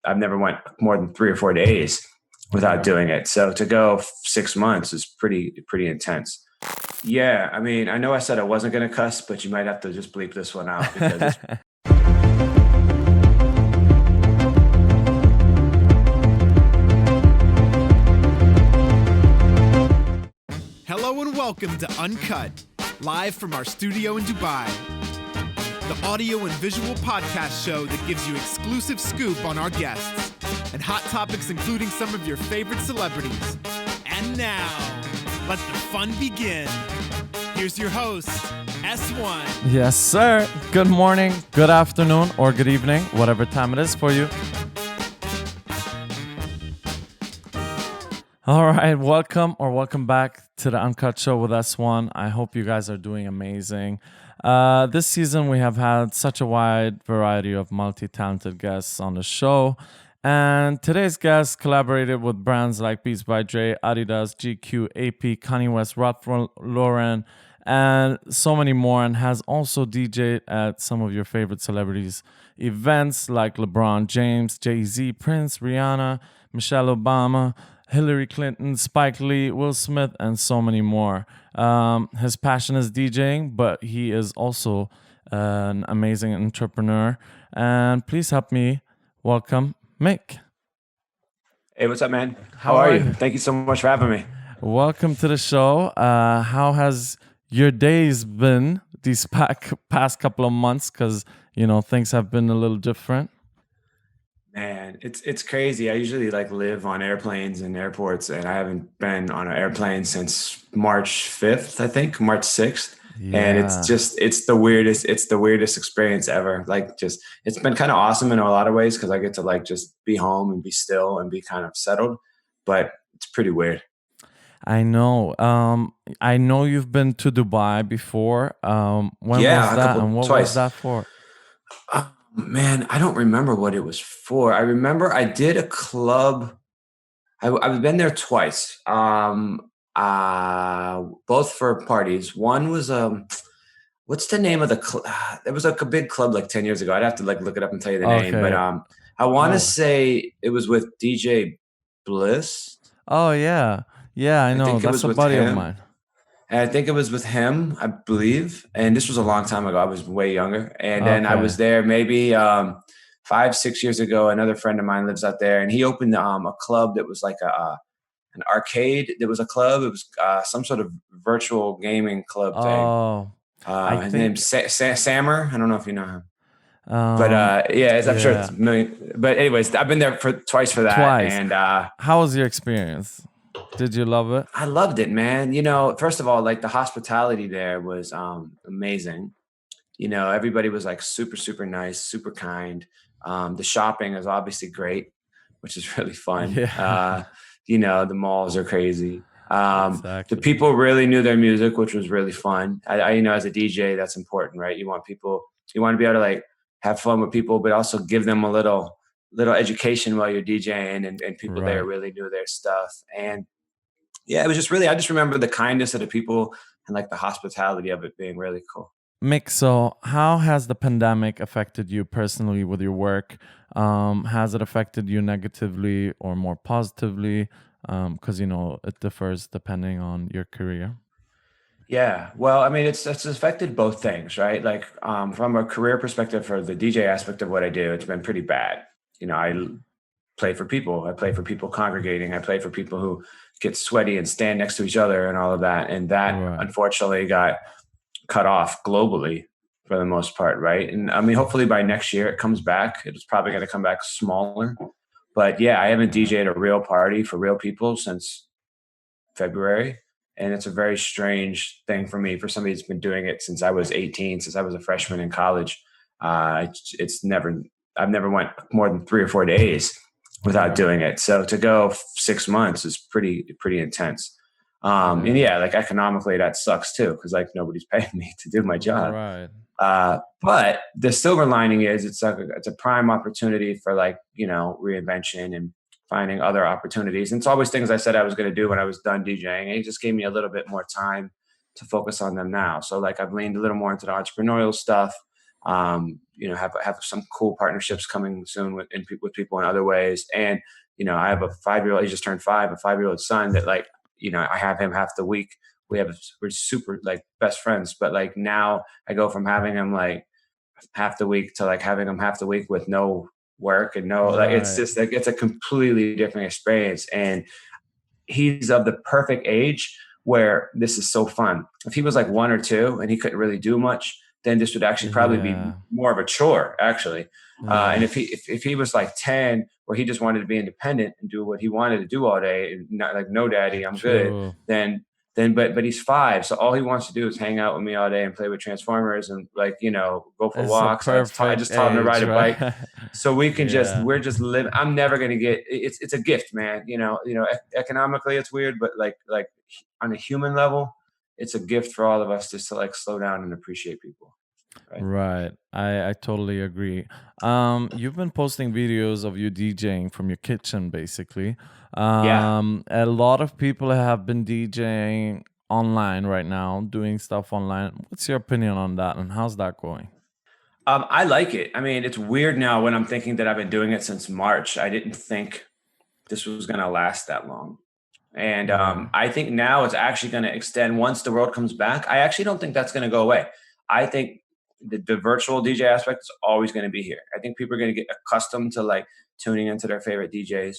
I've never went more than 3 or 4 days without doing it. So to go 6 months is pretty intense. Yeah, I mean, I know I said I wasn't going to cuss, but you might have to just bleep this one out because it's Hello and welcome to Uncut, live from our studio in Dubai. The audio and visual podcast show that gives you exclusive scoop on our guests and hot topics including some of your favorite celebrities. And now, let the fun begin. Here's your host, S1. Yes, sir. Good morning, good afternoon, or good evening, whatever time it is for you. All right, welcome back to the Uncut Show with S1. I hope you guys are doing amazing. This season, we have had such a wide variety of multi-talented guests on the show. And today's guest collaborated with brands like Beats by Dre, Adidas, GQ, AP, Kanye West, Ralph Lauren, and so many more, and has also DJed at some of your favorite celebrities' events like LeBron James, Jay-Z, Prince, Rihanna, Michelle Obama, Hillary Clinton, Spike Lee, Will Smith, and so many more. His passion is DJing, but he is also an amazing entrepreneur. And please help me welcome Mick. Hey, what's up, man? How are you? Thank you so much for having me. Welcome to the show. How has your days been these past couple of months? Because, things have been a little different. Man, it's crazy. I usually live on airplanes and airports, and I haven't been on an airplane since March 5th, I think, March 6th. Yeah. And it's the weirdest experience ever. It's been kind of awesome in a lot of ways because I get to just be home and be still and be kind of settled, but it's pretty weird. I know. I know you've been to Dubai before. When was that? And what was that for? Man, I don't remember what it was for. I remember I did a club. I've been there twice. Both for parties. One was what's the name of the club? It was a big club 10 years ago. I'd have to look it up and tell you the name. But I want to say it was with DJ Bliss. Oh yeah, I know. That's a buddy of mine. And I think it was with him, I believe. And this was a long time ago. I was way younger. And then I was there maybe 5-6 years ago. Another friend of mine lives out there. And he opened a club that was an arcade. There was a club. It was some sort of virtual gaming club thing. His name's Sammer. I don't know if you know him. But I'm sure it's a million. But anyways, I've been there twice for that. Twice. And how was your experience? Did you love it? I loved it, man. First of all, the hospitality there was amazing. Everybody was super, super nice, super kind. The shopping is obviously great, which is really fun. Yeah. The malls are crazy. Exactly. The people really knew their music, which was really fun. I as a DJ, that's important, right? You want to be able to have fun with people, but also give them a little education while you're DJing, and people there really knew their stuff. And yeah, it was just really, I just remember the kindness of the people and the hospitality of it being really cool. Mick, so how has the pandemic affected you personally with your work? Has it affected you negatively or more positively? Because, it differs depending on your career. Yeah, well, I mean, it's affected both things, right? From a career perspective, for the DJ aspect of what I do, it's been pretty bad. I play for people. I play for people congregating. I play for people who get sweaty and stand next to each other and all of that. And that, unfortunately, got cut off globally for the most part, right? And I mean, hopefully by next year it comes back. It's probably going to come back smaller. But yeah, I haven't DJed a real party for real people since February. And it's a very strange thing for me, for somebody that's been doing it since I was 18, since I was a freshman in college. I've never went more than 3 or 4 days without doing it. So to go 6 months is pretty intense. And yeah, economically that sucks too, because nobody's paying me to do my job. Right. But the silver lining is it's a prime opportunity for reinvention and finding other opportunities. And it's always things I said I was going to do when I was done DJing. And it just gave me a little bit more time to focus on them now. So I've leaned a little more into the entrepreneurial stuff. Have some cool partnerships coming soon with people in other ways. And, I have a 5-year-old, he just turned 5, a 5-year-old son that like, I have him half the week. We're super like best friends, but like now I go from having him like half the week to like having him half the week with no work and no, like, it's Right. just like, it's a completely different experience. And he's of the perfect age where this is so fun. If he was like 1 or 2 and he couldn't really do much, then this would actually probably be Yeah. more of a chore, actually. And Yeah. if he was like 10, where he just wanted to be independent and do what he wanted to do all day, and not like, no, daddy, I'm good, True. but he's 5, so all he wants to do is hang out with me all day and play with Transformers and like, go for It's a walks. I perfect just taught him to ride age, a bike, right? so Yeah. we're just living. I'm never gonna get. It's a gift, man. Economically it's weird, but like on a human level, it's a gift for all of us just to like slow down and appreciate people. Right? Right. I totally agree. You've been posting videos of you DJing from your kitchen, basically. Yeah. A lot of people have been DJing online right now, doing stuff online. What's your opinion on that, and how's that going? I like it. I mean, it's weird now when I'm thinking that I've been doing it since March. I didn't think this was gonna last that long. And Right. I think now it's actually going to extend once the world comes back. I actually don't think that's going to go away. I think the virtual DJ aspect is always going to be here. I think people are going to get accustomed to like tuning into their favorite DJs.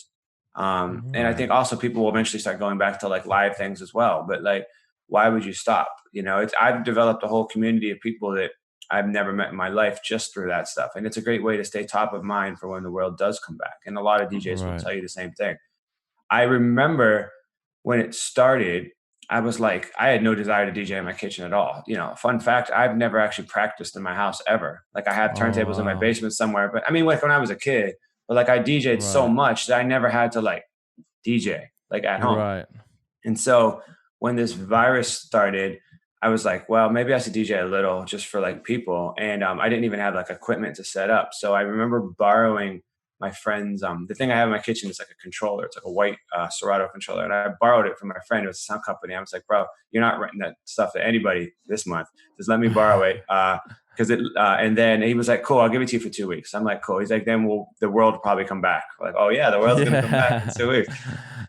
And I Right. think also people will eventually start going back to like live things as well. But like, why would you stop? I've developed a whole community of people that I've never met in my life just through that stuff. And it's a great way to stay top of mind for when the world does come back. And a lot of DJs will Right. tell you the same thing. I remember when it started, I was like, I had no desire to DJ in my kitchen at all. Fun fact, I've never actually practiced in my house ever. Like I have Oh turntables in my wow. basement somewhere, but I mean, like when I was a kid, but like I DJ'd so Right. much that I never had to like DJ like at home. Right. And so when this virus started, I was like, well, maybe I should DJ a little just for like people. And I didn't even have like equipment to set up. So I remember borrowing my friend's, the thing I have in my kitchen is like a controller. It's like a white Serato controller. And I borrowed it from my friend. It was a sound company. I was like, bro, you're not renting that stuff to anybody this month. Just let me borrow it. And then he was like, cool, I'll give it to you for 2 weeks. I'm like, cool. He's like, then the world will probably come back. Like, oh yeah, the world's going to come back in Yeah. 2 weeks.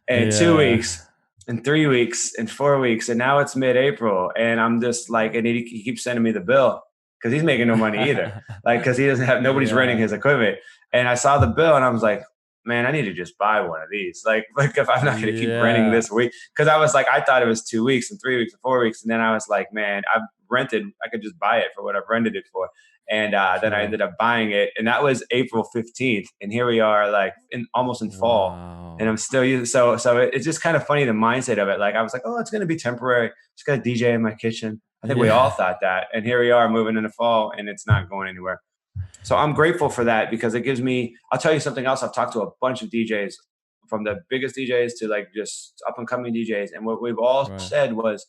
And two Yeah. weeks and 3 weeks and 4 weeks. And now it's mid-April. And I'm just like, and he keeps sending me the bill because he's making no money either. Like, because he doesn't have, nobody's renting Yeah. his equipment. And I saw the bill and I was like, man, I need to just buy one of these. Like if I'm not going to keep renting Yeah. this week. Cause I was like, I thought it was 2 weeks and 3 weeks and 4 weeks. And then I was like, man, I've rented, I could just buy it for what I've rented it for. And then I True. ended up buying it. And that was April 15th. And here we are like almost in fall. And Wow. I'm still using, so it's just kind of funny, the mindset of it. Like I was like, oh, it's going to be temporary. Just got to DJ in my kitchen. I think we all Yeah. thought that. And here we are moving into fall and it's not going anywhere. So I'm grateful for that because it gives me, I'll tell you something else. I've talked to a bunch of DJs, from the biggest DJs to like just up and coming DJs. And what we've all Right. said was,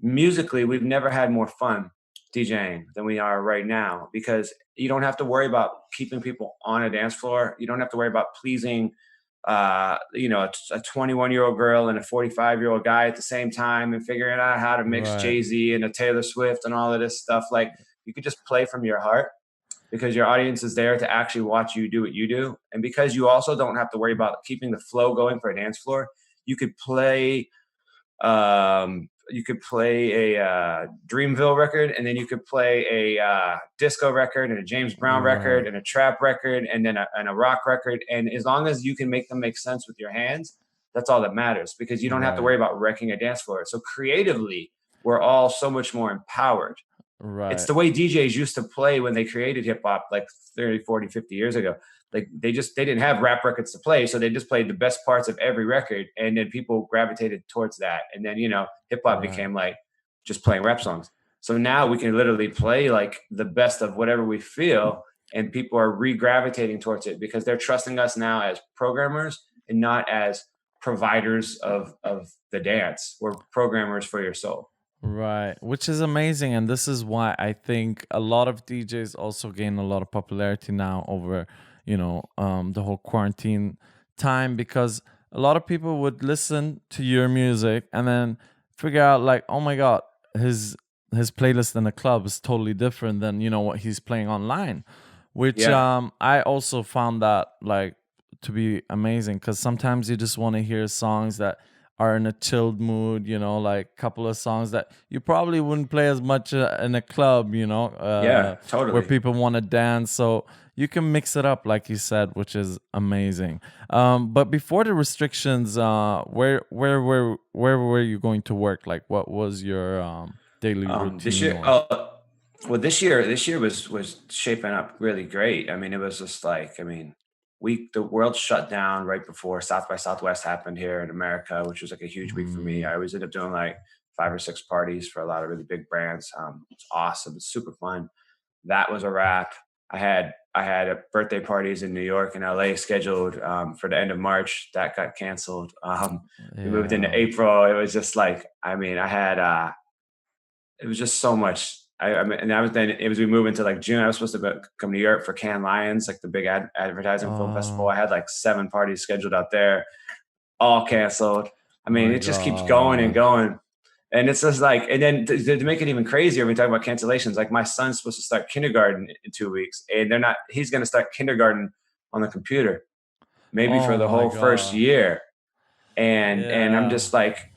musically, we've never had more fun DJing than we are right now, because you don't have to worry about keeping people on a dance floor. You don't have to worry about pleasing a 21-year-old girl and a 45-year-old guy at the same time and figuring out how to mix Right. Jay-Z and a Taylor Swift and all of this stuff. Like, you could just play from your heart because your audience is there to actually watch you do what you do. And because you also don't have to worry about keeping the flow going for a dance floor, you could play a Dreamville record, and then you could play a disco record and a James Brown record Right. and a trap record and then a rock record. And as long as you can make them make sense with your hands, that's all that matters, because you don't have to worry Right. about wrecking a dance floor. So creatively, we're all so much more empowered. It's Right. the way DJs used to play when they created hip hop like 30, 40, 50 years ago. Like they didn't have rap records to play. So they just played the best parts of every record. And then people gravitated towards that. And then, hip hop Right. became like just playing rap songs. So now we can literally play like the best of whatever we feel. And people are re-gravitating towards it because they're trusting us now as programmers and not as providers of the dance. We're programmers for your soul. Right, which is amazing, and this is why I think a lot of DJs also gain a lot of popularity now over, the whole quarantine time, because a lot of people would listen to your music and then figure out like, oh my God, his his playlist in the club is totally different than what he's playing online, which Yeah. I also found that like to be amazing, because sometimes you just want to hear songs that are in a chilled mood, like a couple of songs that you probably wouldn't play as much in a club, Yeah, where totally. people want to dance. So you can mix it up, like you said, which is amazing. But before the restrictions, where were you going to work? Like, what was your daily This routine? year, Or well, this year was shaping up really great. I mean, it was just like, I mean, the world shut down right before South by Southwest happened here in America, which was like a huge week for me. Mm, I always ended up doing like 5 or 6 parties for a lot of really big brands. It's awesome. It's super fun. That was a wrap. I had birthday parties in New York and LA scheduled for the end of March. That got canceled. We moved into yeah. April. It was just like, I mean, it was just so much. I mean, and I was then it was we move into like June. I was supposed to come to Europe for Cannes Lions, like the big advertising film festival. I Oh had like 7 parties scheduled out there, all canceled. I mean, my it just keeps going and gosh. going. And it's just like, and then to make it even crazier, we talk about cancellations. Like my son's supposed to start kindergarten in 2 weeks, and he's going to start kindergarten on the computer, maybe for Oh the my whole first god. year. And I'm Yeah. just like,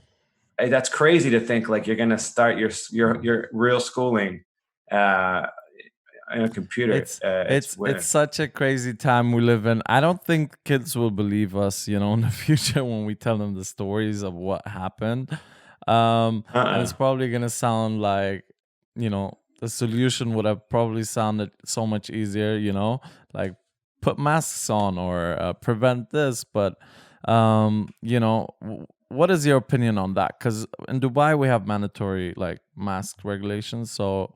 that's crazy to think like you're going to start your real schooling uh on a computer. It's It's it's weird. such a crazy time we live in. I don't think kids will believe us, in the future when we tell them the stories of what happened. And it's Uh-uh. probably gonna sound like, the solution would have probably sounded so much easier, like put masks on or prevent this. But what is your opinion on that? Because in Dubai we have mandatory like mask regulations. So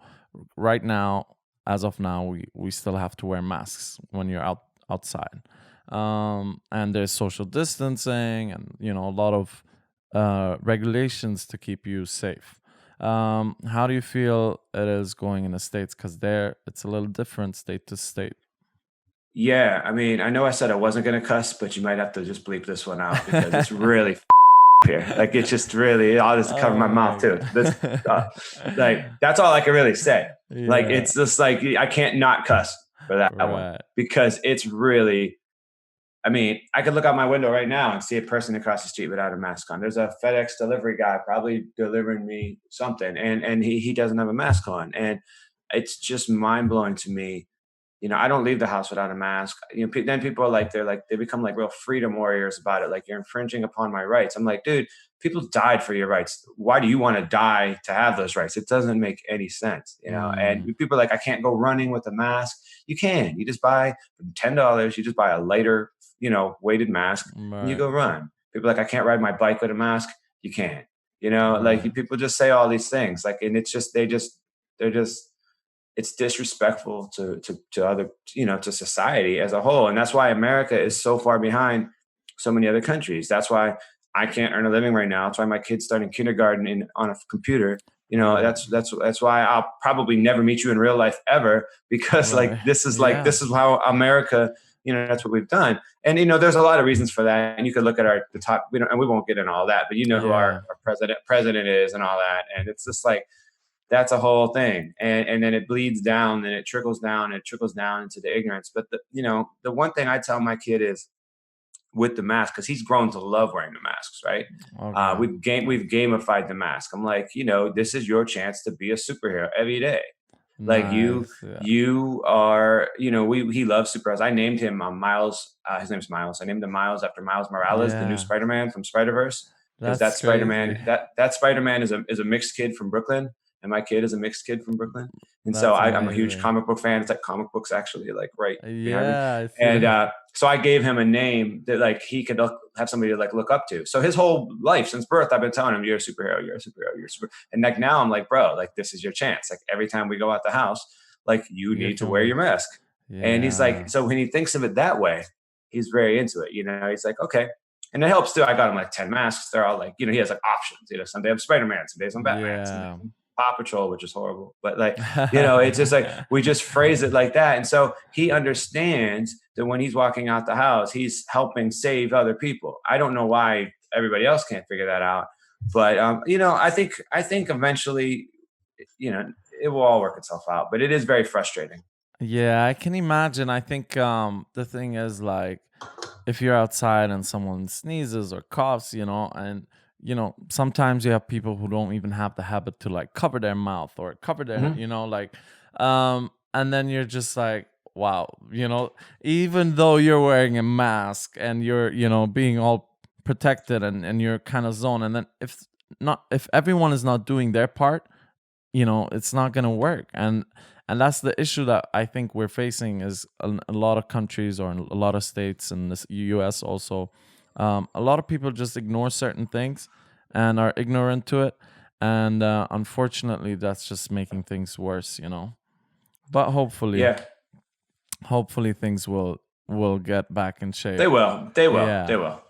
right now, as of now, we still have to wear masks when you're outside, and there's social distancing and a lot of regulations to keep you safe. How do you feel it is going in the States? Because there it's a little different state to state. Yeah, I mean, I know I said I wasn't going to cuss, but you might have to just bleep this one out because it's really here. Like it's just really, I'll just cover my Oh mouth my too. Uh, like that's all I can really say. Like yeah, it's just like I can't not cuss for that one right. because it's really. I mean, I could look out my window right now and see a person across the street without a mask on. There's a FedEx delivery guy probably delivering me something, and he doesn't have a mask on, and it's just mind blowing to me. I don't leave the house without a mask. Then people are like, they become like real freedom warriors about it. Like you're infringing upon my rights. I'm like, dude, people died for your rights. Why do you want to die to have those rights? It doesn't make any sense. And Mm, people are like, I can't go running with a mask. You can. You just buy for $10. You just buy a lighter, weighted mask, and you right. go run. People are like, I can't ride my bike with a mask. You can. Like Right. people just say all these things. Like, and it's just they're just it's disrespectful to other to society as a whole, and that's why America is so far behind so many other countries. That's why I can't earn a living right now. That's why my kid's starting kindergarten on a computer. Right. That's why I'll probably never meet you in real life ever, because Right. Yeah. this is how America, that's what we've done. And there's a lot of reasons for that, and you could look at the top, and we won't get into all that, but who Yeah. our president is and all that, and it's just like that's a whole thing. And then it bleeds down and it trickles down and it trickles down into the ignorance. But the one thing I tell my kid is with the mask, because he's grown to love wearing the masks, right? Okay. We've gamified the mask. I'm like, this is your chance to be a superhero every day. Like Nice. Yeah. you are, he loves superheroes. I named him Miles. His name's Miles. I named him Miles after Miles Morales, the new Yeah. Spider-Man from Spider-Verse, because That's crazy. that Spider-Man is a mixed kid from Brooklyn, and my kid is a mixed kid from Brooklyn. And so That's I'm a huge amazing. comic book fan. It's like comic books actually, like right behind me. Yeah, I see And that. so I gave him a name that like he could have somebody to like look up to. So his whole life since birth, I've been telling him, "You're a superhero. You're a superhero. You're a super." And like now, I'm like, bro, like this is your chance. Like every time we go out the house, like you You need to can wear wear. your mask. And he's like, Yeah. so when he thinks of it that way, he's very into it. He's like, okay. And it helps too. I got him like 10 masks. They're all like, he has like options. Someday I'm Spider-Man, some days I'm Batman, some days Yeah. I'm Paw Patrol, which is horrible. But like, it's just like we just phrase it like that. And so he understands that when he's walking out the house, he's helping save other people. I don't know why everybody else can't figure that out. But I think eventually it will all work itself out, but it is very frustrating. Yeah, I can imagine. I think the thing is like if you're outside and someone sneezes or coughs, and sometimes you have people who don't even have the habit to like cover their mouth or cover their, Mhm. like and then you're just like, wow, even though you're wearing a mask and you're, being all protected and you're kind of zoned, and then if everyone is not doing their part, it's not going to work. And that's the issue that I think we're facing is a lot of countries or a lot of states in the US also. A lot of people just ignore certain things and are ignorant to it. And unfortunately, that's just making things worse, But Yeah, hopefully things will get back in shape. they will. They will. Yeah. They will.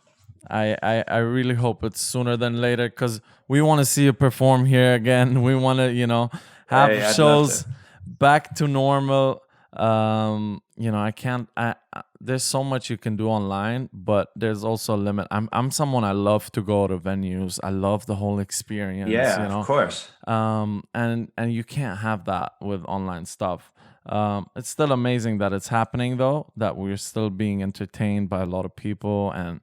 I really hope it's sooner than later because we want to see you perform here again. We want to, have Hey, I'd love shows to. back to normal. I can't. There's so much you can do online, but there's also a limit. I'm someone, I love to go to venues. I love the whole experience. Yeah, of course. And you can't have that with online stuff. It's still amazing that it's happening though, that we're still being entertained by a lot of people, and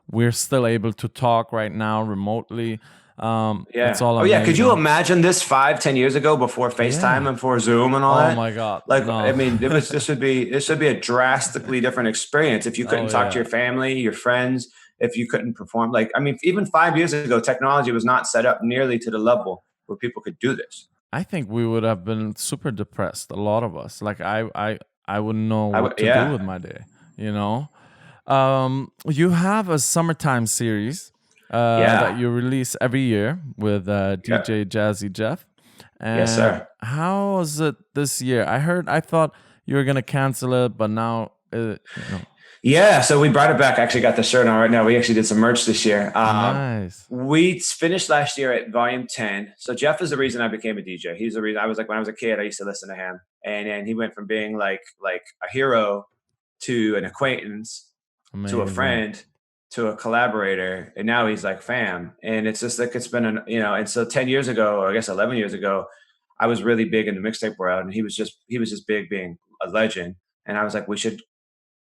we're still able to talk right now remotely. Yeah. It's all Oh yeah. Could you amazing. imagine this 5-10 years ago before FaceTime Yeah. and before Zoom and all Oh that? my God. Like, No. I mean, this should be a drastically different experience if you couldn't Oh talk to yeah. your family, your friends, if you couldn't perform. Like, I mean, even 5 years ago, technology was not set up nearly to the level where people could do this. I think we would have been super depressed, a lot of us. Like I wouldn't know I would, what to do yeah, with my day, You have a summertime series that yeah, you release every year with yeah. DJ Jazzy Jeff. Yes, And sir. how was it this year? I thought you were gonna cancel it, but now Yeah, so we brought it back. I actually got the shirt on right now. We actually did some merch this year. nice. We finished last year at volume 10. So Jeff is the reason I became a DJ. He's the reason. I was like, when I was a kid, I used to listen to him. And then he went from being like a hero to an acquaintance to a Amazing. friend to a collaborator. And now he's like fam. And it's just like, it's been and so 10 years ago, or I guess 11 years ago, I was really big in the mixtape world, and he was just big being a legend. And I was like, we should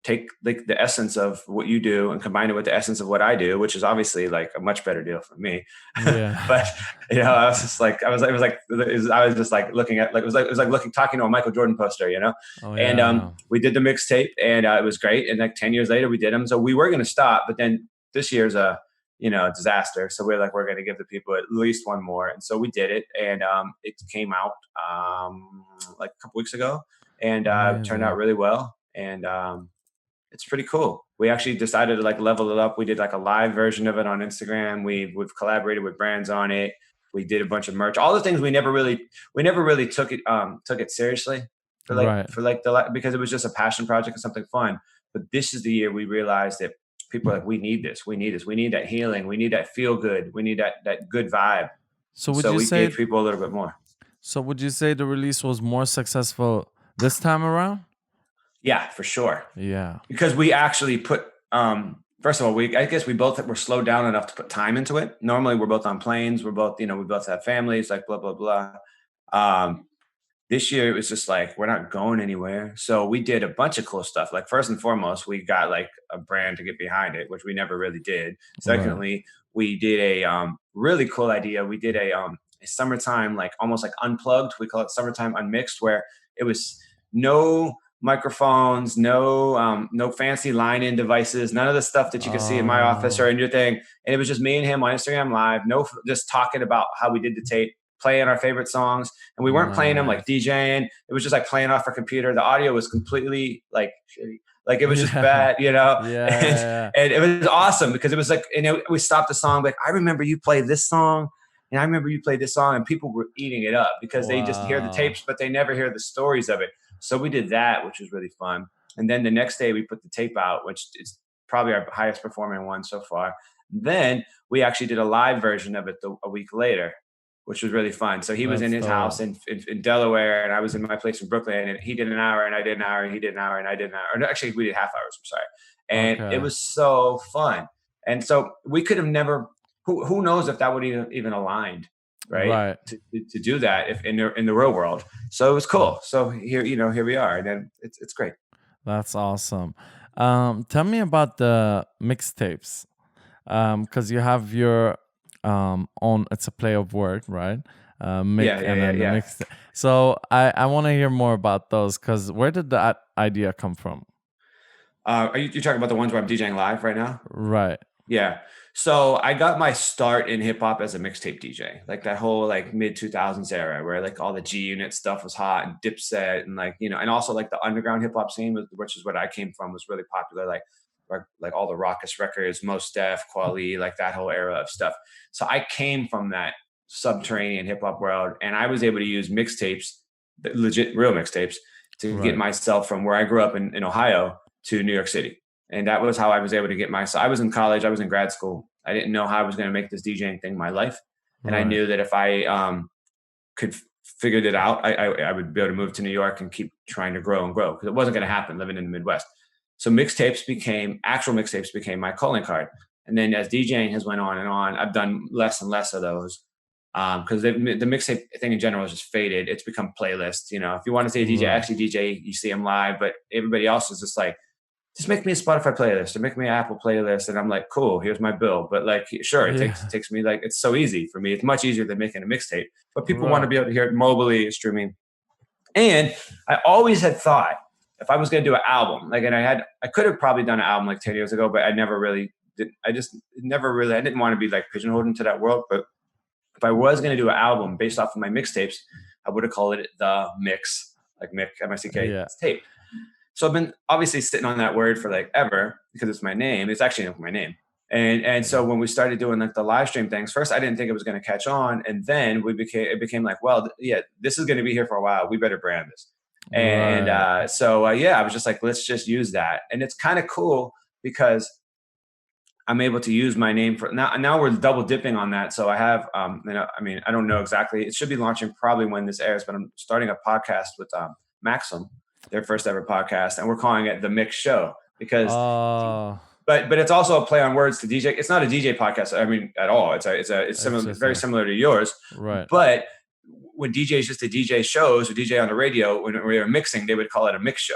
take like the essence of what you do and combine it with the essence of what I do, which is obviously like a much better deal for me. Yeah. But I was just like, I was just like looking at, like, it was like looking, talking to a Michael Jordan poster, Oh and yeah. we did the mixtape, and it was great. And like 10 years later we did them. So we were going to stop, but then this year's a disaster. So we're going to give the people at least one more. And so we did it, and it came out like a couple weeks ago, and it turned out Amazing. really well. And it's pretty cool. We actually decided to like level it up. We did like a live version of it on Instagram. We've collaborated with brands on it. We did a bunch of merch. All the things we never really took it seriously Right. because it was just a passion project and something fun. But this is the year we realized that people are like, we need this. We need this. We need that healing. We need that feel good. We need that good vibe. So would So you we say gave people a little bit more. the release was more successful this time around? Yeah, for sure. Yeah. Because we actually put first of all, I guess we both were slowed down enough to put time into it. Normally we're both on planes, we're both, we both have families, like blah blah blah. This year it was just like we're not going anywhere. So we did a bunch of cool stuff. Like first and foremost, we got like a brand to get behind it, which we never really did. Right. Secondly, we did a really cool idea. We did a summertime, like almost like unplugged. We call it summertime unmixed, where it was no microphones, no fancy line-in devices, none of the stuff that you can see in my office or Oh, in your thing. And it was just me and him on Instagram Live, just talking about how we did the tape, playing our favorite songs. And we weren't playing them like nice. DJing. It was just like playing off our computer. The audio was completely like shitty. Like it was just Yeah. bad, Yeah, and, yeah, and it was awesome because it was like, we stopped the song, like, I remember you played this song. And I remember you played this song, and people were eating it up yeah. because they just hear the Wow. tapes, but they never hear the stories of it. So we did that, which was really fun. And then the next day we put the tape out, which is probably our highest performing one so far. Then we actually did a live version of it a week later, which was really fun. So he was in That's his house dope. in Delaware, and I was in my place in Brooklyn, and he did an hour, and I did an hour, and he did an hour, and I did an hour. Or no, actually, we did half hours. I'm sorry. And it Okay. was so fun. And so we could have never, who knows if that would even aligned. right? To do that if in the real world. So it was cool. So here we are, and then it's great. That's awesome. Tell me about the mixtapes, because you have your own. It's a play of word, right? Mick and then the mixtape. So I want to hear more about those, because where did that idea come from? Are you talking about the ones where I'm DJing live right now? Right. Yeah. So I got my start in hip hop as a mixtape DJ, like that whole like mid 2000s era where like all the G Unit stuff was hot, and Dipset, and like, and also like the underground hip hop scene, which is what I came from, was really popular. Like all the Raucous records, Mos Def, Kweli, like that whole era of stuff. So I came from that subterranean hip hop world, and I was able to use mixtapes, legit real mixtapes, to get myself from where I grew up in Ohio to New York City. And that was how I was able to get I was in college, I was in grad school. I didn't know how I was going to make this DJing thing my life. And I knew that if I could figure it out, I would be able to move to New York and keep trying to grow, because it wasn't going to happen living in the Midwest. So actual mixtapes became my calling card. And then as DJing has went on and on, I've done less and less of those, because the mixtape thing in general has just faded. It's become playlists. If you want to say a DJ, actually DJ, you see them live, but everybody else is just like, just make me a Spotify playlist or make me an Apple playlist. And I'm like, cool, here's my bill. But like, sure, it takes me, like, it's so easy for me. It's much easier than making a mixtape, but people want to be able to hear it mobily, streaming. And I always had thought, if I was going to do an album, like, and I could have probably done an album like 10 years ago, but I never really did. I didn't want to be like pigeonholed into that world. But if I was going to do an album based off of my mixtapes, I would have called it The Mix, like Mick, M-I-C-K, tape. So I've been obviously sitting on that word for like ever, because it's my name. It's actually my name. And so when we started doing like the live stream things, first I didn't think it was going to catch on. And then it became like, well, this is going to be here for a while. We better brand this. And I was just like, let's just use that. And it's kind of cool because I'm able to use my name for now we're double dipping on that. So I have, I don't know exactly. It should be launching probably when this airs, but I'm starting a podcast with Maxim, their first ever podcast, and we're calling it The Mick Show, because but it's also a play on words to DJ. It's not a DJ podcast, at all. It's similar, very similar to yours, right? But when DJs used to DJ shows or DJ on the radio, when we were mixing, they would call it a mix show.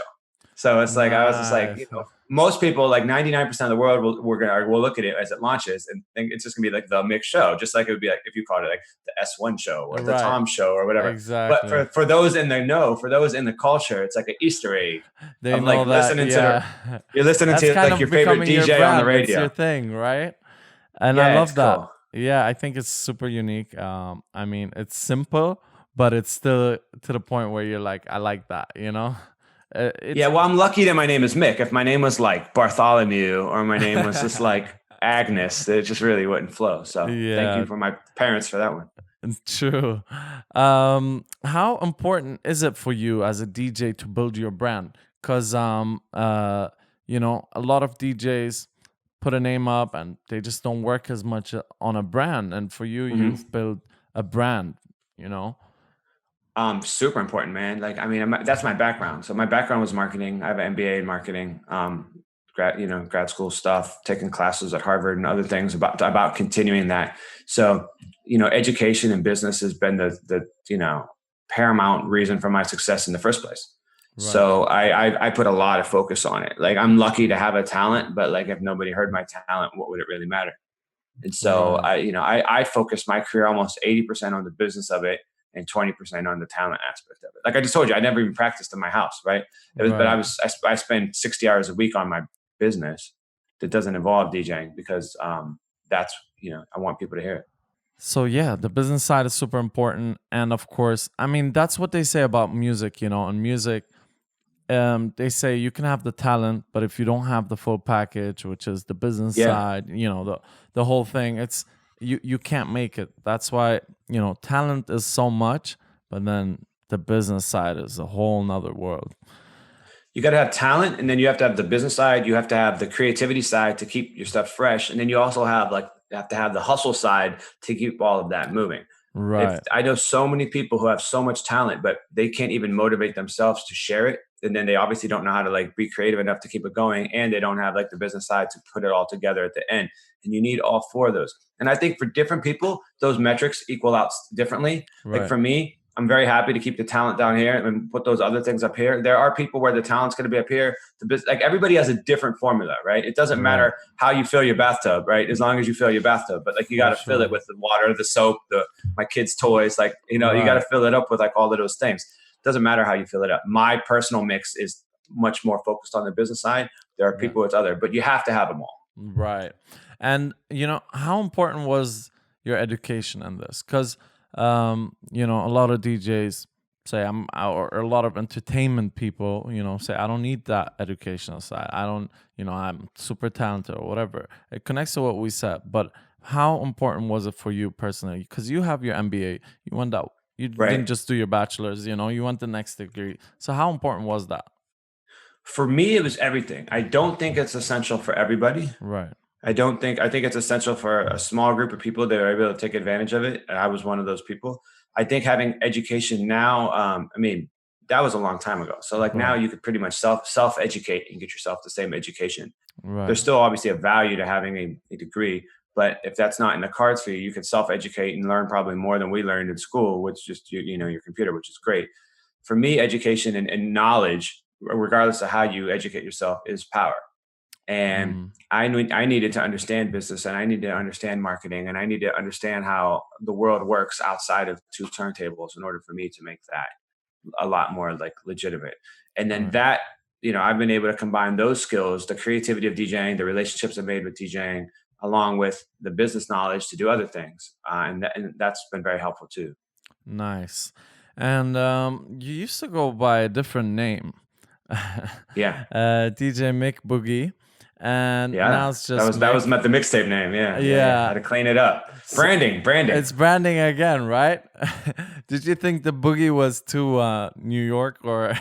So it's like, I was just like, most people, like 99% of the world will look at it as it launches and think it's just gonna be like The Mix Show, just like it would be like if you called it like the S1 show or the Tom Show or whatever. Exactly. But for those in the know, for those in the culture, it's like an Easter egg. They of know like that, you're listening to like your favorite DJ on the radio. It's your thing, right? And I love that. Cool. Yeah, I think it's super unique. It's simple, but it's still to the point where you're like, I like that, well, I'm lucky that my name is Mick. If my name was like Bartholomew or my name was just like Agnes, it just really wouldn't flow. So thank you for my parents for that one. True. How important is it for you as a DJ to build your brand? Because a lot of DJs put a name up and they just don't work as much on a brand. And for you, you've built a brand, Super important, man. Like, that's my background. So my background was marketing. I have an MBA in marketing, grad school stuff, taking classes at Harvard and other things about continuing that. So, education and business has been the paramount reason for my success in the first place. Right. So I put a lot of focus on it. Like, I'm lucky to have a talent, but like, if nobody heard my talent, what would it really matter? And so I focused my career almost 80% on the business of it and 20% on the talent aspect of it. Like I just told you, I never even practiced in my house, right? But I spend 60 hours a week on my business that doesn't involve DJing, because that's, I want people to hear it. So the business side is super important. And of course, that's what they say about music, in music, they say you can have the talent, but if you don't have the full package, which is the business side, the whole thing, it's, you can't make it. That's why, talent is so much, but then the business side is a whole nother world. You got to have talent, and then you have to have the business side. You have to have the creativity side to keep your stuff fresh. And then you also have to have the hustle side to keep all of that moving. Right. I know so many people who have so much talent, but they can't even motivate themselves to share it. And then they obviously don't know how to like be creative enough to keep it going. And they don't have like the business side to put it all together at the end. And you need all four of those. And I think for different people, those metrics equal out differently. Like Right. for me, I'm very happy to keep the talent down here and put those other things up here. There are people where the talent's going to be up here. Like everybody has a different formula, right? It doesn't matter how you fill your bathtub, right? As long as you fill your bathtub, but like you got to fill it with the water, the soap, my kids' toys, like, you know, you got to fill it up with like all of those things. It doesn't matter how you fill it up. My personal mix is much more focused on the business side. There are people with other, but you have to have them all. Right. And, you know, how important was your education in this? Because, you know, a lot of DJs say or a lot of entertainment people, you know, say, I don't need that educational side. I don't, you know, I'm super talented or whatever. It connects to what we said. But how important was it for you personally? Because you have your MBA, you went out, you didn't just do your bachelor's, you know, you went the next degree. So how important was that? For me, it was everything. I don't think it's essential for everybody. Right. I think it's essential for a small group of people that are able to take advantage of it. I was one of those people. I think having education now, I mean, that was a long time ago. So like now you could pretty much self-educate and get yourself the same education. Right. There's still obviously a value to having a degree, but if that's not in the cards for you, you can self-educate and learn probably more than we learned in school, which just, you know, your computer, which is great. For me, education and knowledge, regardless of how you educate yourself, is power. And I needed to understand business, and I needed to understand marketing, and I need to understand how the world works outside of two turntables in order for me to make that a lot more like legitimate. And then that, you know, I've been able to combine those skills, the creativity of DJing, the relationships I've made with DJing, along with the business knowledge to do other things. And that's been very helpful too. Nice. And you used to go by a different name. DJMICK Boogie. And now it's just that was the mixtape name. Yeah. Had to clean it up. Branding. It's branding again, right? Did you think the Boogie was too New York or?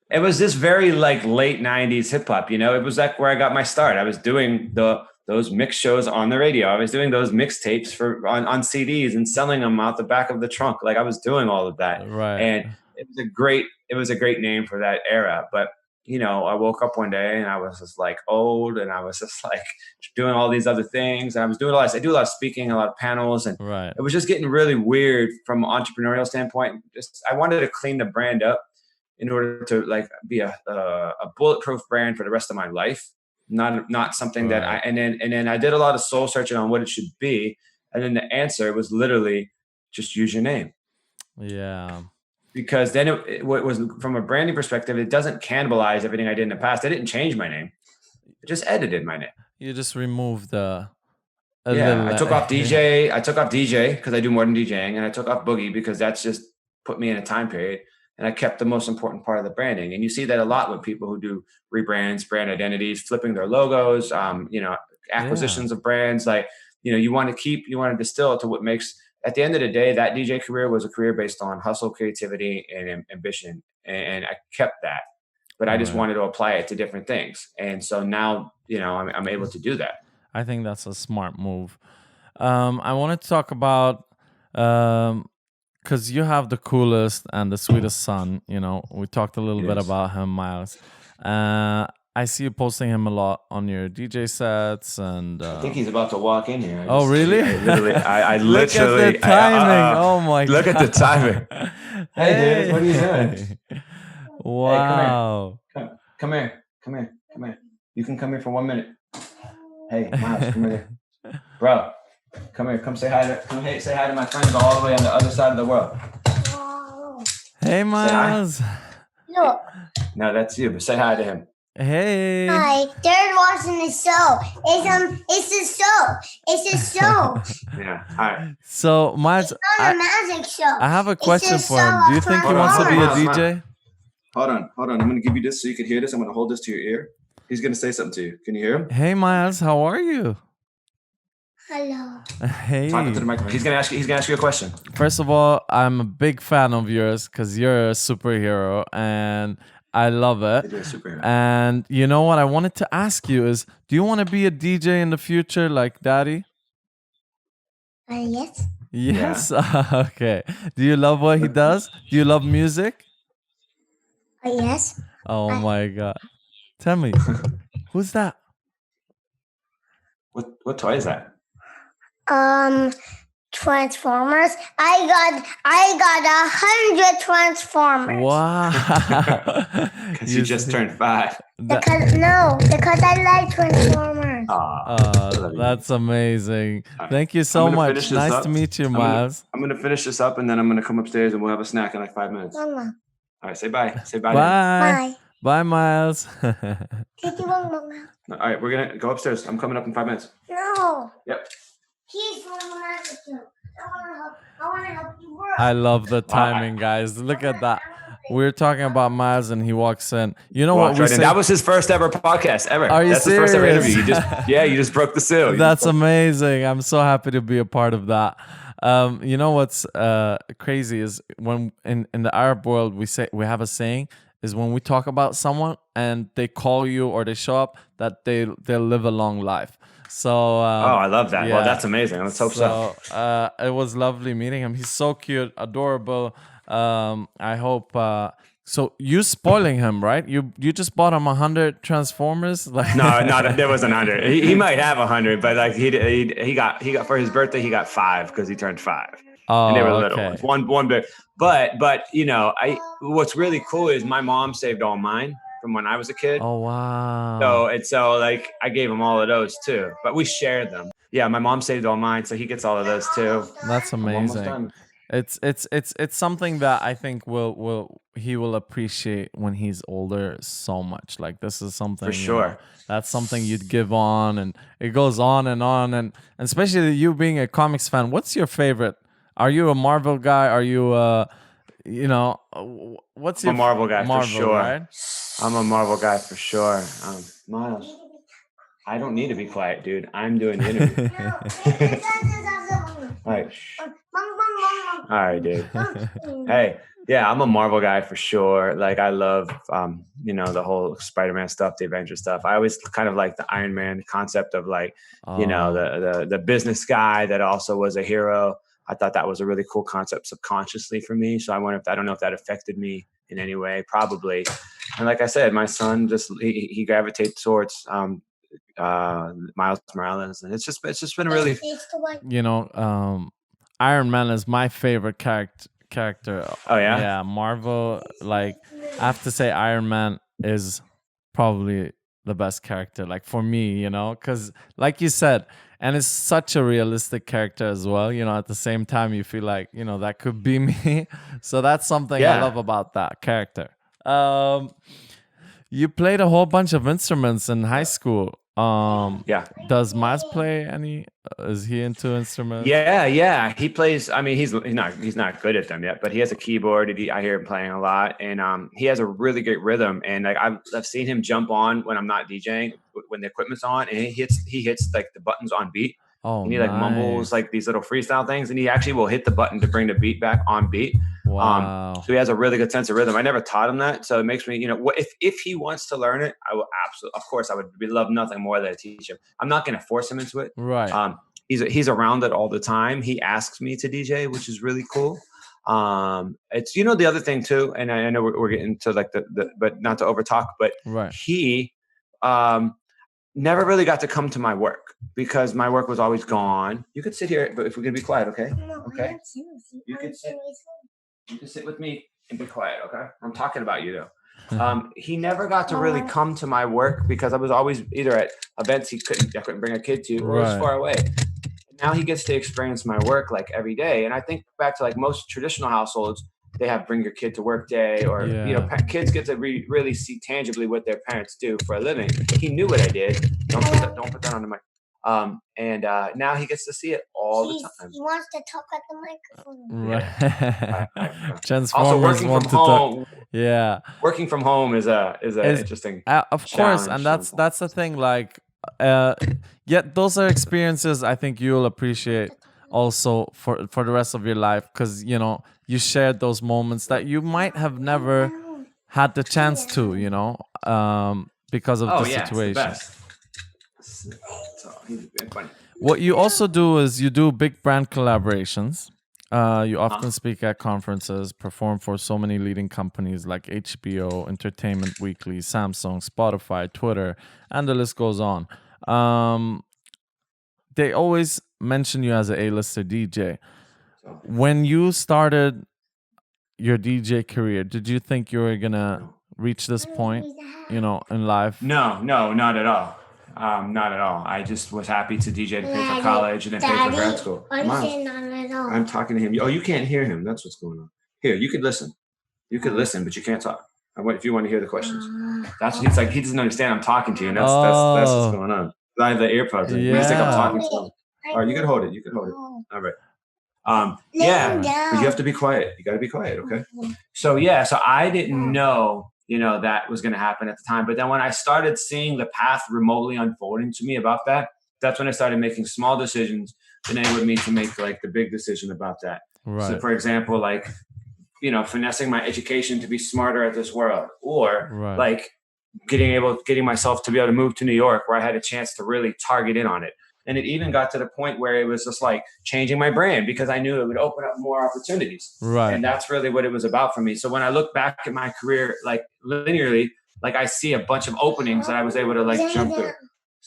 It was this very like late 90s hip hop, you know. It was like where I got my start. I was doing those mix shows on the radio. I was doing those mixtapes on CDs and selling them out the back of the trunk. Like I was doing all of that. Right. And it was a great name for that era. But you know, I woke up one day and I was just like old, and I was just like doing all these other things. And I do a lot of speaking, a lot of panels, and it was just getting really weird from an entrepreneurial standpoint. Just I wanted to clean the brand up in order to like be a bulletproof brand for the rest of my life. Not something that and then I did a lot of soul searching on what it should be. And then the answer was literally just use your name. Yeah. Because then it was from a branding perspective, it doesn't cannibalize everything I did in the past. I didn't change my name. I just edited my name. You just removed I took off DJ. I took off DJ because I do more than DJing. And I took off Boogie because that's just put me in a time period. And I kept the most important part of the branding. And you see that a lot with people who do rebrands, brand identities, flipping their logos, you know, acquisitions of brands. Like, you know, you want to distill it to what makes. At the end of the day, that DJ career was a career based on hustle, creativity, and ambition. And I kept that, but I just wanted to apply it to different things. And so now, you know, I'm able to do that. I think that's a smart move. I wanted to talk about, because you have the coolest and the sweetest son, you know, we talked a little bit about him, Miles. I see you posting him a lot on your DJ sets, and I think he's about to walk in here. Really? I literally. Look at the timing! Oh my God! Look at the timing! Hey, dude, what are you doing? Wow! Hey, come here! You can come here for 1 minute. Hey, Miles, come here, bro. Come here. Come say hi to my friends all the way on the other side of the world. Hey, Miles. Look. No, that's you. But say hi to him. Hey. Hi, they're watching the show. It's a show. Yeah. All right. So, Miles, it's not a magic show. I have a question for him. Do you think he wants to be a DJ? Hold on. I'm going to give you this so you can hear this. I'm going to hold this to your ear. He's going to say something to you. Can you hear him? Hey, Miles, how are you? Hello. Hey. Talking to the microphone. He's gonna ask you a question. First of all, I'm a big fan of yours because you're a superhero and I love it. You're a superhero. And you know what I wanted to ask you is, do you want to be a DJ in the future like Daddy? Yes. Yes. Okay. Do you love what he does? Do you love music? Yes. Oh my God. Tell me, who's that? What toy is that? Transformers. I got 100 Transformers. Wow. Because you just turned 5. Because I like Transformers. That's amazing. right. Thank you so I'm gonna much. finish this Nice up. to meet you, Miles. I'm gonna finish this up, and then I'm gonna come upstairs, and we'll have a snack in like 5 minutes. All Mama. right, say bye. Say bye. Bye. Bye. Bye, Miles. Mama. All right, we're gonna go upstairs. I'm coming up in 5 minutes. No. Yep. He's from Mexico. I want to help you work. I love the timing, guys. Look at that. We're talking about Miles, and he walks in. You know what we say? That was his first ever podcast ever. Are you That's his first ever serious? interview. You just broke the seal. That's amazing. I'm so happy to be a part of that. You know what's crazy is when in the Arab world we have a saying is when we talk about someone and they call you or they show up that they'll live a long life. So I love that. yeah. Well, that's amazing. Let's hope so. It was lovely meeting him. He's so cute, adorable. I hope. So you spoiling him, right? You just bought him 100 Transformers. Like No, there wasn't 100. He might have 100, but like he got for his birthday he got 5 because he turned 5. Oh, and they were little okay. ones. One big. But you know, what's really cool is my mom saved all mine from when I was a kid. Oh wow. So like I gave him all of those too, but we shared them. Yeah, my mom saved all mine, so he gets all of those too. That's I'm almost amazing. done. It's something that I think he will appreciate when he's older so much. Like this is something For sure. That's something you'd give on, and it goes on, and especially you being a comics fan. What's your favorite? Are you a Marvel guy? Are you what's your I'm a Marvel guy for sure. Right? I'm a Marvel guy for sure. Miles, I don't need to be quiet, dude. I'm doing the interview. All right. All right, dude. Hey, yeah, I'm a Marvel guy for sure. Like I love, the whole Spider-Man stuff, the Avengers stuff. I always kind of like the Iron Man concept of like, the business guy that also was a hero. I thought that was a really cool concept subconsciously for me. So I don't know if that affected me in any way, probably. And like I said, my son he gravitates towards Miles Morales, and it's just been really. Iron Man is my favorite character. Oh yeah, yeah. Marvel, like I have to say, Iron Man is probably the best character. Like for me, because like you said. And it's such a realistic character as well. At the same time, you feel like, that could be me. So that's something I love about that character. You played a whole bunch of instruments in high school. Yeah. Does Miles play any? Is he into instruments? Yeah. He plays. I mean, he's not good at them yet, but he has a keyboard. I hear him playing a lot, and he has a really great rhythm. And like I've seen him jump on when I'm not DJing, when the equipment's on, and he hits like the buttons on beat. Oh, and he like mumbles like these little freestyle things, and he actually will hit the button to bring the beat back on beat. Wow. So he has a really good sense of rhythm. I never taught him that, so it makes me, if he wants to learn it, I will absolutely, of course, I would love nothing more than to teach him. I'm not going to force him into it. Right. He's around it all the time. He asks me to DJ, which is really cool. It's the other thing too, and I know we're getting to like the but not to over talk, but right. He never really got to come to my work because my work was always gone. You could sit here, but if we're gonna be quiet, okay? Okay. You can sit. You can sit with me and be quiet, okay? I'm talking about you though. He never got to really come to my work because I was always either at events I couldn't bring a kid to, or it was far away. Now he gets to experience my work like every day. And I think back to like most traditional households, they have bring your kid to work day, or kids get to really see tangibly what their parents do for a living. He knew what I did. Don't put that on the mic. And now he gets to see it all the time. He wants to talk at the microphone. Right. Transformers also, working want from to home. talk. Yeah. Working from home is interesting. Of course, and that's the thing. Like, those are experiences I think you'll appreciate also for the rest of your life, because you shared those moments that you might have never had the chance to, because of the situation. It's the best. So he's been funny. What you also do is you do big brand collaborations. You often speak at conferences, perform for so many leading companies like HBO, Entertainment Weekly, Samsung, Spotify, Twitter, and the list goes on. They always mention you as an A-lister DJ. When you started your DJ career, did you think you were gonna reach this point, in life? No, not at all. Not at all. I just was happy to DJ to pay for college and then pay for grad school. I'm talking to him. Oh, you can't hear him. That's what's going on. Here, you could listen. You could listen, but you can't talk. If you want to hear the questions. He's like, he doesn't understand I'm talking to you. And that's what's going on. I have the earpods in. Yeah. He's like, I'm talking to him. All right, you can hold it. All right. Yeah, but you have to be quiet. You got to be quiet, okay? So I didn't know, that was going to happen at the time. But then when I started seeing the path remotely unfolding to me about that's when I started making small decisions that enabled me to make like the big decision about that. Right. So for example, like, finessing my education to be smarter at this world, or like getting myself to be able to move to New York where I had a chance to really target in on it. And it even got to the point where it was just like changing my brand because I knew it would open up more opportunities. Right. And that's really what it was about for me. So when I look back at my career, like linearly, like I see a bunch of openings that I was able to like jump through.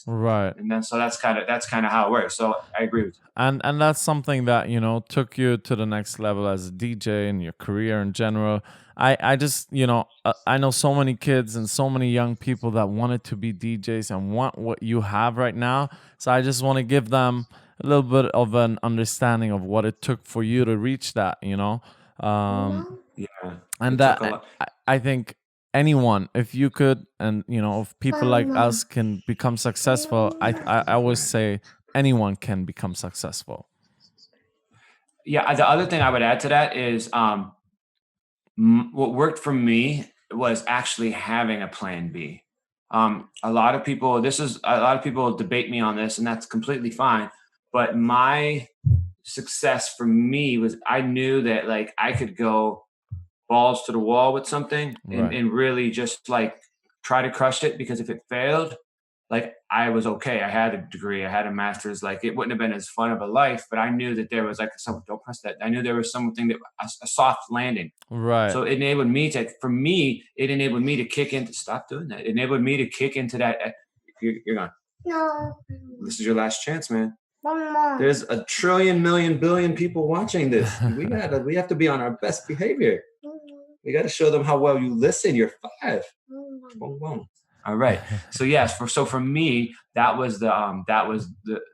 Right. And then so that's kind of how it works. So I agree with you. And that's something that, took you to the next level as a DJ and your career in general. I just, I know so many kids and so many young people that wanted to be DJs and want what you have right now. So I just want to give them a little bit of an understanding of what it took for you to reach that, Yeah. And that I think anyone, if you could, and if people like us can become successful, I always say anyone can become successful. Yeah. The other thing I would add to that is what worked for me was actually having a plan B. A lot of people debate me on this, and that's completely fine. But my success for me was I knew that like I could go balls to the wall with something and really just like try to crush it, because if it failed, like I was okay. I had a degree, I had a master's, like it wouldn't have been as fun of a life, but I knew that there was like don't press that. I knew there was something that a soft landing. Right. So it enabled me to kick into, stop doing that. It enabled me to kick into that. You're gone. No. This is your last chance, man. One more. There's 1 trillion, million, billion people watching this. We have to be on our best behavior. We got to show them how well you listen. You're 5. Boom, boom. All right. So yes, for me, that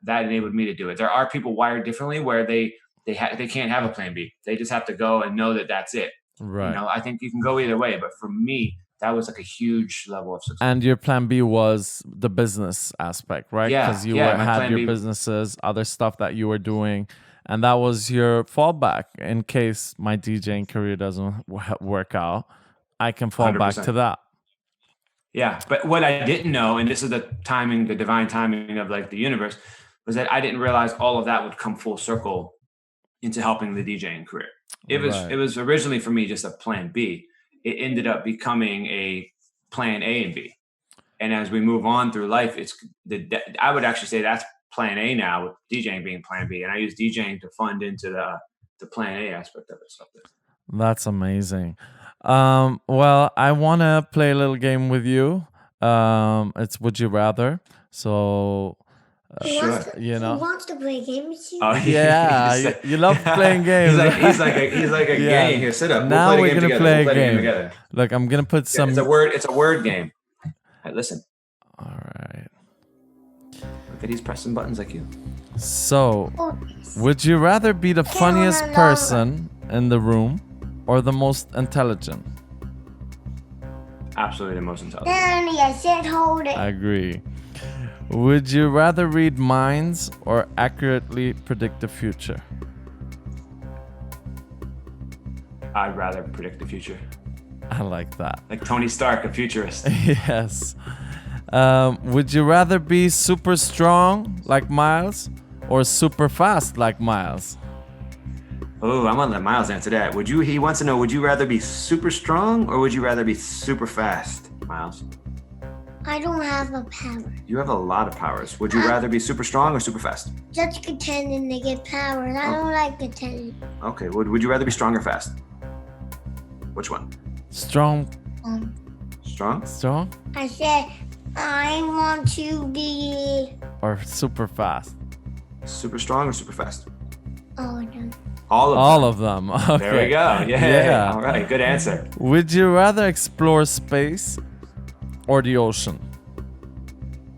enabled me to do it. There are people wired differently where they can't have a plan B. They just have to go and know that that's it. Right. I think you can go either way, but for me, that was like a huge level of success. And your plan B was the business aspect, right? Yeah. Because you my had plan your B businesses, other stuff that you were doing, and that was your fallback in case my DJing career doesn't work out. I can fall 100%. back to that. Yeah, but what I didn't know, and this is the divine timing of like the universe, was that I didn't realize all of that would come full circle into helping the DJing career. It was originally for me just a plan B. It ended up becoming a plan A and B. And as we move on through life, I would actually say that's plan A now, with DJing being plan B. And I use DJing to fund into the plan A aspect of it. So that's amazing. Well, I want to play a little game with you. It's Would You Rather. So, He wants to play games with you. Oh, yeah, you love playing games. he's like a game. Here, sit up. Now we're going to play a game together. Look, I'm going to put some... It's a word game. Right, listen. All right. Look at he's pressing buttons like you. So, would you rather be the funniest person in the room or the most intelligent? Absolutely the most intelligent. Danny, I said hold it. I agree. Would you rather read minds or accurately predict the future? I'd rather predict the future. I like that. Like Tony Stark, a futurist. Yes. Would you rather be super strong like Miles or super fast like Miles? Oh, I'm gonna let Miles answer that. He wants to know, would you rather be super strong or would you rather be super fast, Miles? I don't have a power. You have a lot of powers. Would you rather be super strong or super fast? Just pretending to get powers. I don't like pretending. Okay. Would you rather be strong or fast? Which one? Strong. Strong? Strong I said I want to be. or super fast? Super strong or super fast? Oh no. All of them. All of them. Okay. There we go. Yeah. All right. Good answer. Would you rather explore space or the ocean?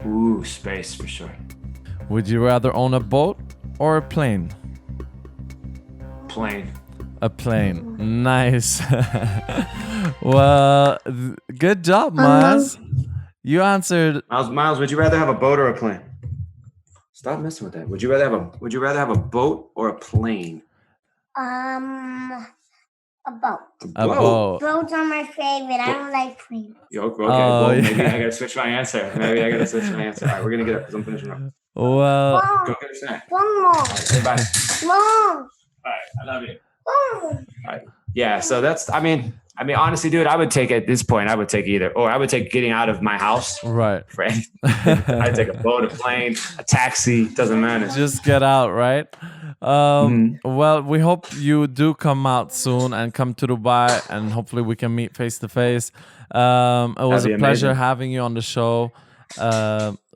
Ooh, space for sure. Would you rather own a boat or a plane? Plane. A plane. Nice. Well, good job, Miles. You answered. Miles, would you rather have a boat or a plane? Stop messing with that. Would you rather have a boat or a plane? A boat. A boat. Boats are my favorite. I don't like planes. Okay. Oh, Well, maybe yeah. I gotta switch my answer. All right, we're gonna get up because I'm finishing up. Well, Go get a snack. One more. Say bye. Mom. All right. I love you. Mom. Yeah. So that's. I mean, honestly, dude, I would take at this point. I would take either, or I would take getting out of my house. right. For anything. I'd take a boat, a plane, a taxi. Doesn't matter. Just get out, right? Well, we hope you do come out soon and come to Dubai, and hopefully we can meet face to face. It was That'd a be pleasure amazing. having you on the show.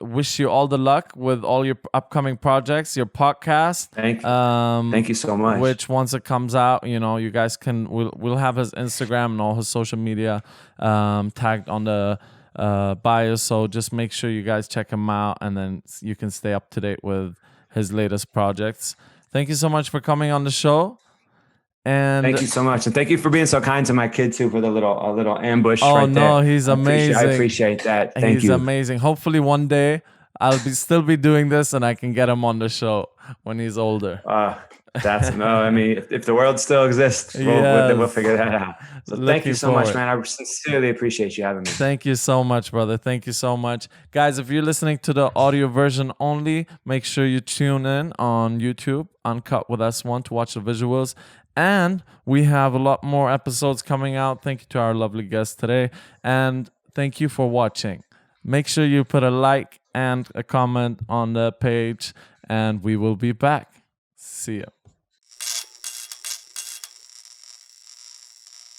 Wish you all the luck with all your upcoming projects, your podcast. Thank you. Thank you so much. Which once it comes out, you guys can we'll have his Instagram and all his social media tagged on the bio. So just make sure you guys check him out, and then you can stay up to date with his latest projects. Thank you so much for coming on the show. And thank you so much, and thank you for being so kind to my kid too for the little ambush. oh right no, there. he's amazing. I appreciate that. Thank He's you. amazing. Hopefully one day I'll still be doing this, and I can get him on the show when he's older. That's no. I mean, if the world still exists, we'll figure that out. So thank Looking you so much, forward. man. I sincerely appreciate you having me. Thank you so much, brother. Thank you so much. Guys, if you're listening to the audio version only, make sure you tune in on YouTube, Uncut with S1, to watch the visuals. And we have a lot more episodes coming out. Thank you to our lovely guest today. And thank you for watching. Make sure you put a like and a comment on the page, and we will be back. See ya.